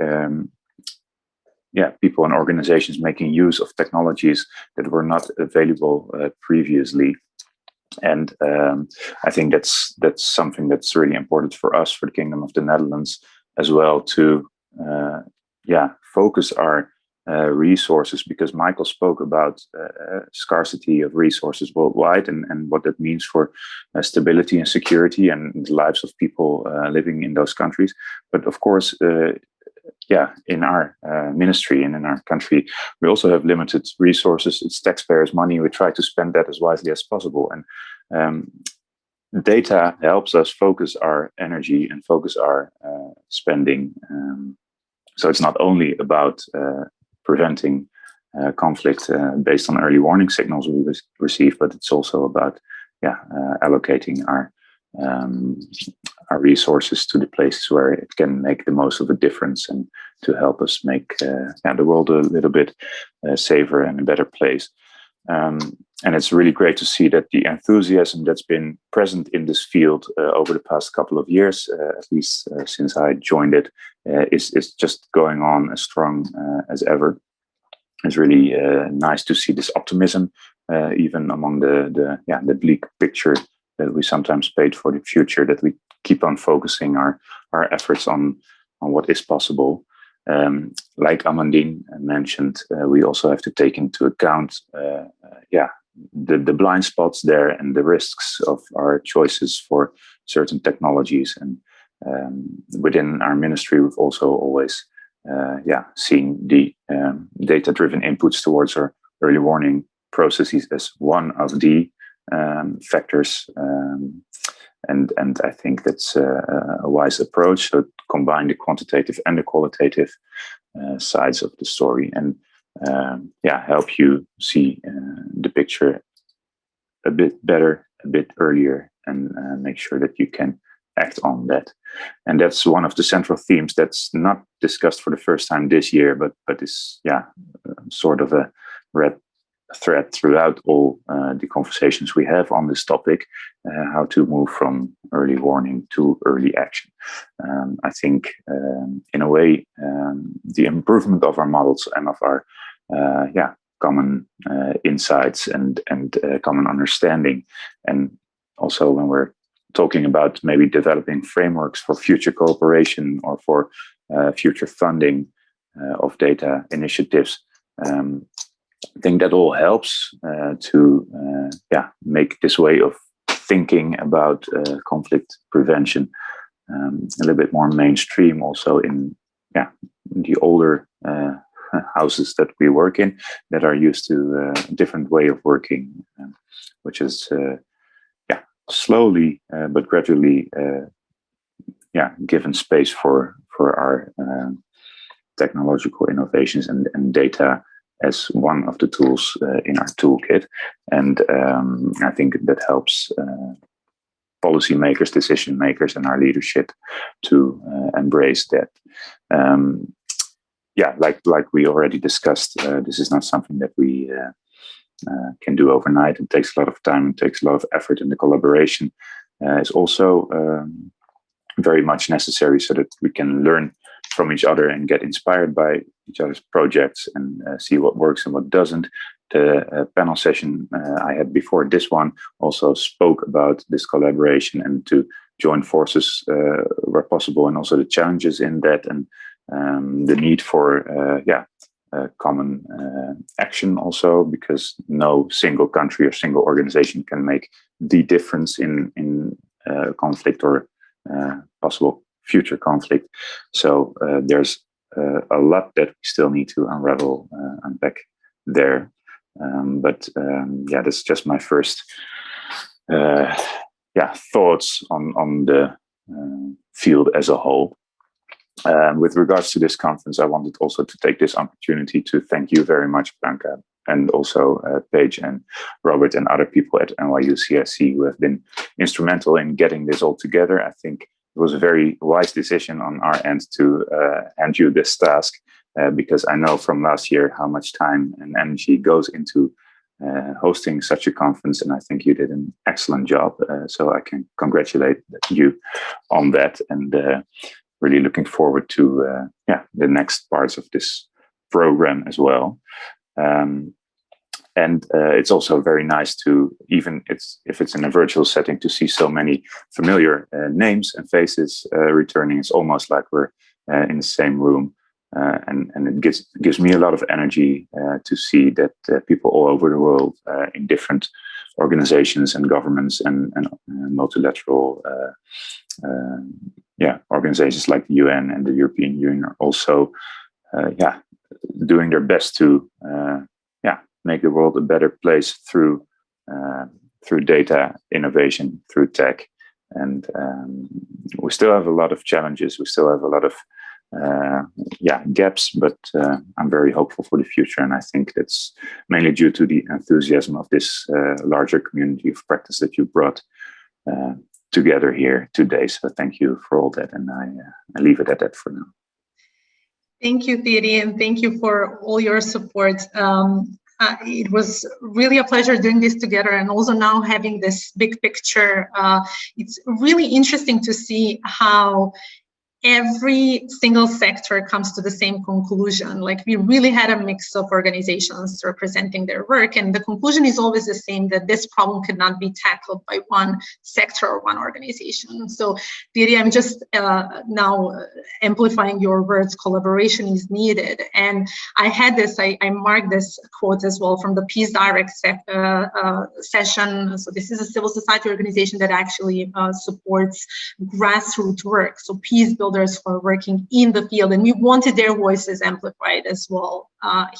people and organizations making use of technologies that were not available previously. And I think that's something that's really important for us, for the Kingdom of the Netherlands as well, to focus our resources, because Michael spoke about scarcity of resources worldwide, and what that means for stability and security and the lives of people living in those countries. But of course, in our ministry and in our country, we also have limited resources. It's taxpayers' money. We try to spend that as wisely as possible. And data helps us focus our energy and focus our spending. So it's not only about preventing conflict based on early warning signals we receive, but it's also about allocating our resources to the places where it can make the most of a difference and to help us make the world a little bit safer and a better place. And it's really great to see that the enthusiasm that's been present in this field over the past couple of years, at least since I joined it, is just going on as strong as ever. It's really nice to see this optimism, even among the bleak picture that we sometimes paint for the future, that we keep on focusing our efforts on what is possible. Like Amandine mentioned, we also have to take into account the blind spots there and the risks of our choices for certain technologies. And within our ministry, we've also always seen the data-driven inputs towards our early warning processes as one of the factors. And I think that's a wise approach. So combine the quantitative and the qualitative sides of the story, and help you see the picture a bit better, a bit earlier, and make sure that you can act on that. And that's one of the central themes that's not discussed for the first time this year, but is sort of a red thread throughout all the conversations we have on this topic, how to move from early warning to early action. I think in a way the improvement of our models and of our common insights and common understanding, and also when we're talking about maybe developing frameworks for future cooperation or for future funding of data initiatives, I think that all helps to make this way of thinking about conflict prevention a little bit more mainstream, also in the older houses that we work in, that are used to a different way of working, which is slowly but gradually given space for our technological innovations and data as one of the tools in our toolkit. And I think that helps policymakers, decision makers, and our leadership to embrace that. Like we already discussed, this is not something that we can do overnight. It takes a lot of time, it takes a lot of effort, and the collaboration is also very much necessary so that we can learn from each other and get inspired by each other's projects and see what works and what doesn't. The panel session I had before this one also spoke about this collaboration and to join forces where possible, and also the challenges in that, and the need for common action also, because no single country or single organization can make the difference in conflict or possible future conflict. So there's a lot that we still need to unpack there. But that's just my first thoughts on the field as a whole. With regards to this conference, I wanted also to take this opportunity to thank you very much, Branka, and also Paige and Robert and other people at NYU CIC who have been instrumental in getting this all together. I think it was a very wise decision on our end to hand you this task, because I know from last year how much time and energy goes into hosting such a conference, and I think you did an excellent job. So I can congratulate you on that, and really looking forward to the next parts of this program as well. And it's also very nice to, even if it's in a virtual setting, to see so many familiar names and faces returning. It's almost like we're in the same room. And it gives me a lot of energy to see that people all over the world in different organizations and governments and multilateral organizations like the UN and the European Union are also doing their best to make the world a better place through data innovation, through tech. And we still have a lot of challenges. We still have a lot of gaps, but I'm very hopeful for the future, and I think that's mainly due to the enthusiasm of this larger community of practice that you brought together here today. So thank you for all that, and I leave it at that for now. Thank you, Thierry, and thank you for all your support. It was really a pleasure doing this together, and also now having this big picture. It's really interesting to see how every single sector comes to the same conclusion. Like, we really had a mix of organizations representing their work, and the conclusion is always the same, that this problem could not be tackled by one sector or one organization. So Thierry, I'm just now amplifying your words, collaboration is needed. And I had this, I marked this quote as well from the Peace Direct session. So this is a civil society organization that actually supports grassroots work. So peace builders who are working in the field, and we wanted their voices amplified as well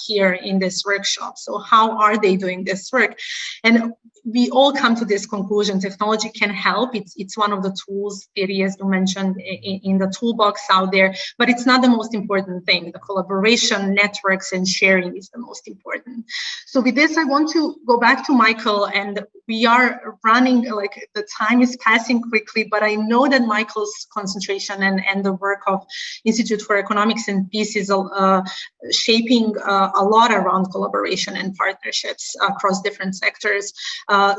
here in this workshop. So how are they doing this work? And we all come to this conclusion: technology can help. It's one of the tools, Thierry, as you mentioned, in the toolbox out there, but it's not the most important thing. The collaboration, networks, and sharing is the most important. So with this, I want to go back to Michael, and we are running, like, the time is passing quickly, but I know that Michael's concentration and the work of Institute for Economics and Peace is shaping a lot around collaboration and partnerships across different sectors. And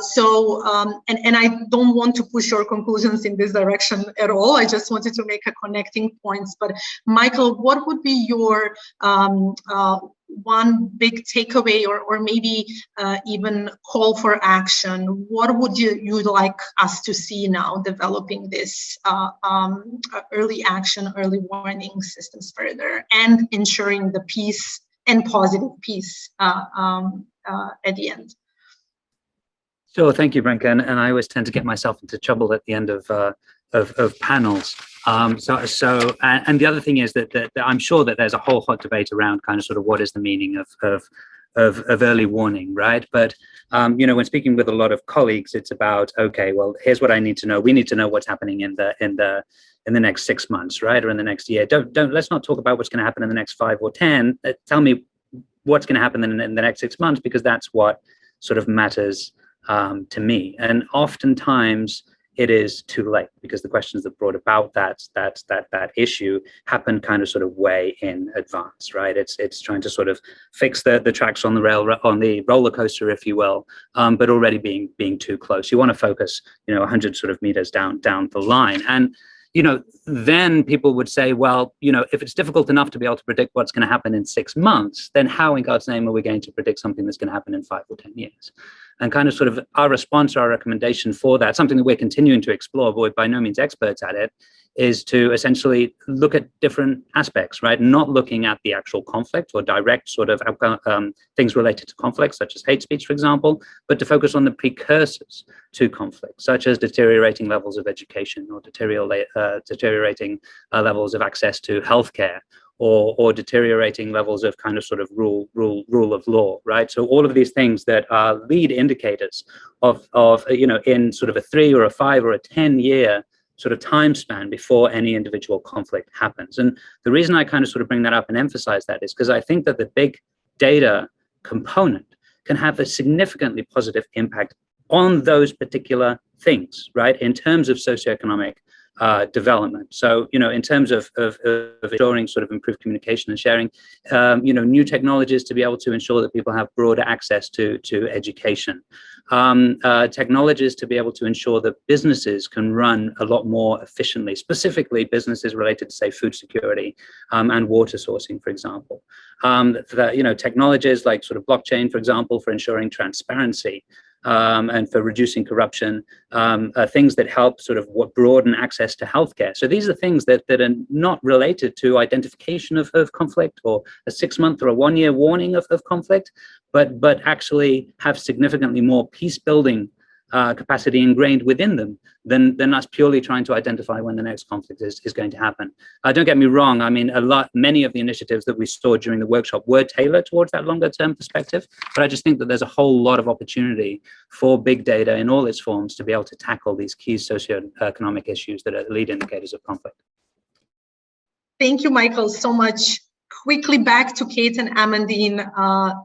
I don't want to push your conclusions in this direction at all. I just wanted to make a connecting points. But Michael, what would be your one big takeaway, or maybe even call for action? What would you'd like us to see now developing this early action, early warning systems further, and ensuring the peace and positive peace at the end? Sure, thank you, Branka. And I always tend to get myself into trouble at the end of panels. And the other thing is that I'm sure that there's a whole hot debate around kind of sort of what is the meaning of early warning, right? But when speaking with a lot of colleagues, it's about, okay, well, here's what I need to know. We need to know what's happening in the next 6 months, right, or in the next year. Let's not talk about what's going to happen in the next 5 or 10. Tell me what's going to happen in the next 6 months, because that's what sort of matters to me. And oftentimes it is too late, because the questions that brought about that issue happen kind of sort of way in advance, right? It's trying to sort of fix the tracks on the roller coaster, if you will, but already being too close. You want to focus 100 sort of meters down the line. And then people would say, well, if it's difficult enough to be able to predict what's going to happen in 6 months, then how in God's name are we going to predict something that's going to happen in 5 or 10 years? And kind of sort of our response, our recommendation for that, something that we're continuing to explore, but we're by no means experts at it, is to essentially look at different aspects, right? Not looking at the actual conflict or direct sort of things related to conflict, such as hate speech, for example, but to focus on the precursors to conflict, such as deteriorating levels of education, or deteriorating levels of access to healthcare, or deteriorating levels of kind of sort of rule of law, right? So all of these things that are lead indicators of in sort of a 3 or a 5 or a 10-year sort of time span before any individual conflict happens. And the reason I kind of sort of bring that up and emphasize that is because I think that the big data component can have a significantly positive impact on those particular things, right, in terms of socioeconomic development. So, in terms of ensuring sort of improved communication and sharing, new technologies to be able to ensure that people have broader access to education, technologies to be able to ensure that businesses can run a lot more efficiently, specifically businesses related to, say, food security and water sourcing, for example. Technologies like sort of blockchain, for example, for ensuring transparency, and for reducing corruption, things that help sort of broaden access to healthcare. So these are things that are not related to identification of conflict, or a 6-month or a 1-year warning of conflict, but actually have significantly more peace building capacity ingrained within them than us purely trying to identify when the next conflict is going to happen. Don't get me wrong. I mean, many of the initiatives that we saw during the workshop were tailored towards that longer term perspective, but I just think that there's a whole lot of opportunity for big data in all its forms to be able to tackle these key socioeconomic issues that are lead indicators of conflict. Thank you, Michael, so much. Quickly back to Kate and Amandine.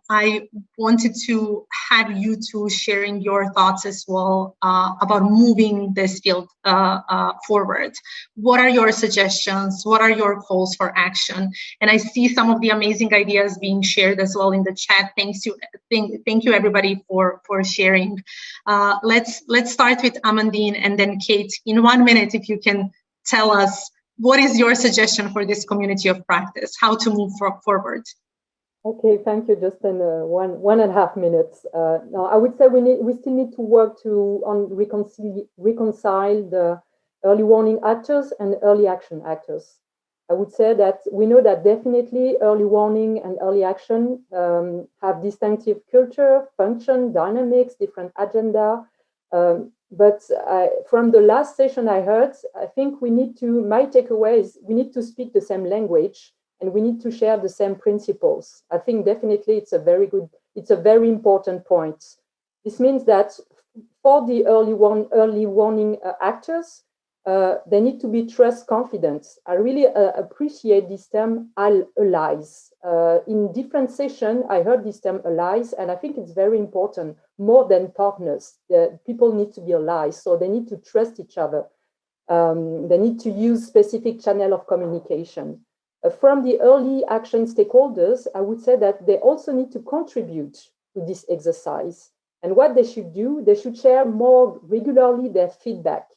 I wanted to have you two sharing your thoughts as well about moving this field forward. What are your suggestions? What are your calls for action? And I see some of the amazing ideas being shared as well in the chat. Thank you everybody for sharing. Let's start with Amandine and then Kate. In 1 minute, if you can tell us, what is your suggestion for this community of practice? How to move forward? Okay, thank you. Just in 1.5 minutes. Now, I would say we still need to work on reconcile the early warning actors and early action actors. I would say that we know that definitely early warning and early action have distinctive culture, function, dynamics, different agenda. But from the last session I heard, I think my takeaway is we need to speak the same language and we need to share the same principles. I think definitely it's a very important point. This means that for the early warning actors, they need to be trust confident. I really appreciate this term allies. In different sessions, I heard this term allies, and I think it's very important, more than partners. People need to be allies, so they need to trust each other. They need to use specific channel of communication. From the early action stakeholders, I would say that they also need to contribute to this exercise. And what they should do, they should share more regularly their feedback.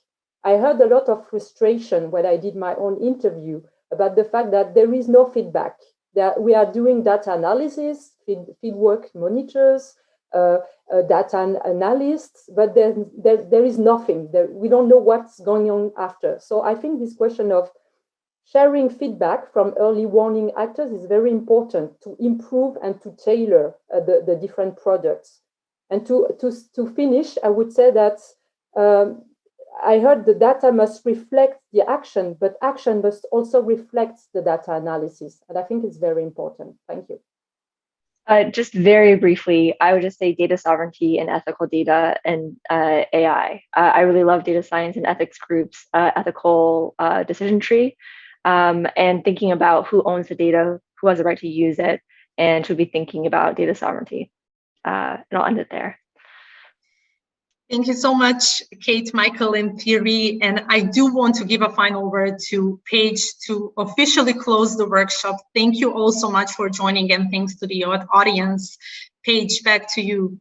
I heard a lot of frustration when I did my own interview about the fact that there is no feedback, that we are doing data analysis, fieldwork monitors, data analysts, but there is nothing. We don't know what's going on after. So I think this question of sharing feedback from early warning actors is very important to improve and to tailor the different products. And to finish, I would say that I heard the data must reflect the action, but action must also reflect the data analysis. And I think it's very important. Thank you. Just very briefly, I would just say data sovereignty and ethical data and AI. I really love data science and ethics groups, ethical decision tree, and thinking about who owns the data, who has the right to use it, and to be thinking about data sovereignty. And I'll end it there. Thank you so much, Kate, Michael, and Thierry. And I do want to give a final word to Paige to officially close the workshop. Thank you all so much for joining, and thanks to the audience. Paige, back to you.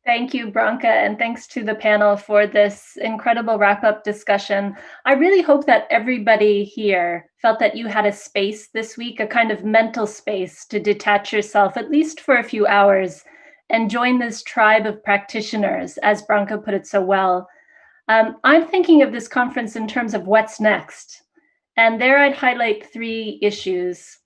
Thank you, Branka, and thanks to the panel for this incredible wrap-up discussion. I really hope that everybody here felt that you had a space this week, a kind of mental space to detach yourself, at least for a few hours, and join this tribe of practitioners, as Branka put it so well. I'm thinking of this conference in terms of what's next. And there I'd highlight 3 issues.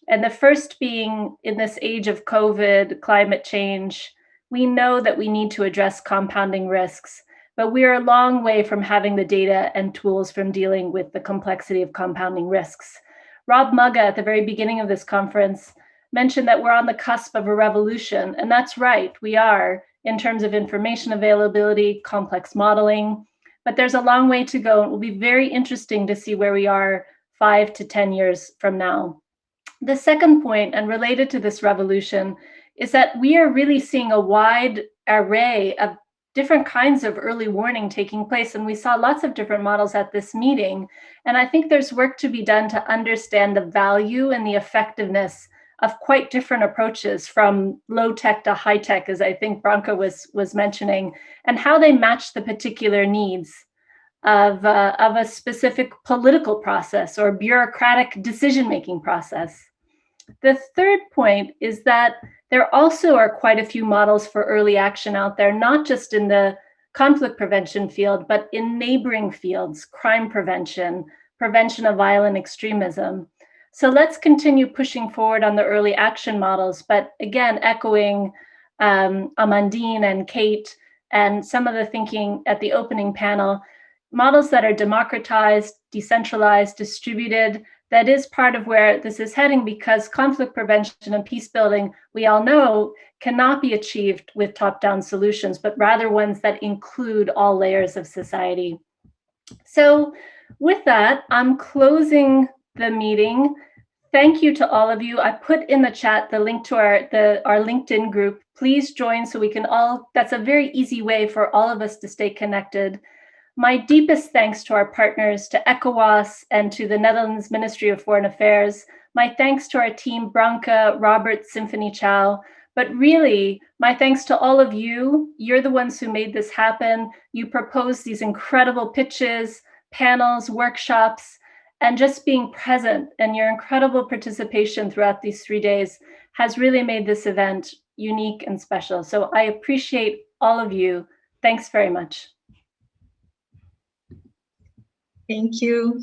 And the first being, in this age of COVID, climate change, we know that we need to address compounding risks, but we are a long way from having the data and tools from dealing with the complexity of compounding risks. Rob Mugga, at the very beginning of this conference, mentioned that we're on the cusp of a revolution, and that's right, we are, in terms of information availability, complex modeling, but there's a long way to go. It will be very interesting to see where we are 5 to 10 years from now. The second point, and related to this revolution, is that we are really seeing a wide array of different kinds of early warning taking place, and we saw lots of different models at this meeting, and I think there's work to be done to understand the value and the effectiveness of quite different approaches, from low tech to high tech, as I think Branka was mentioning, and how they match the particular needs of a specific political process or bureaucratic decision-making process. The third point is that there also are quite a few models for early action out there, not just in the conflict prevention field, but in neighboring fields, crime prevention, prevention of violent extremism. So let's continue pushing forward on the early action models, but again, echoing Amandine and Kate and some of the thinking at the opening panel, models that are democratized, decentralized, distributed. That is part of where this is heading, because conflict prevention and peace building, we all know, cannot be achieved with top-down solutions, but rather ones that include all layers of society. So with that, I'm closing the meeting. Thank you to all of you. I put in the chat the link to our LinkedIn group. Please join so we can all, that's a very easy way for all of us to stay connected. My deepest thanks to our partners, to ECOWAS and to the Netherlands Ministry of Foreign Affairs. My thanks to our team, Branka, Robert, Symphony Chow. But really, my thanks to all of you. You're the ones who made this happen. You proposed these incredible pitches, panels, workshops, and just being present and your incredible participation throughout these 3 days has really made this event unique and special. So I appreciate all of you. Thanks very much. Thank you.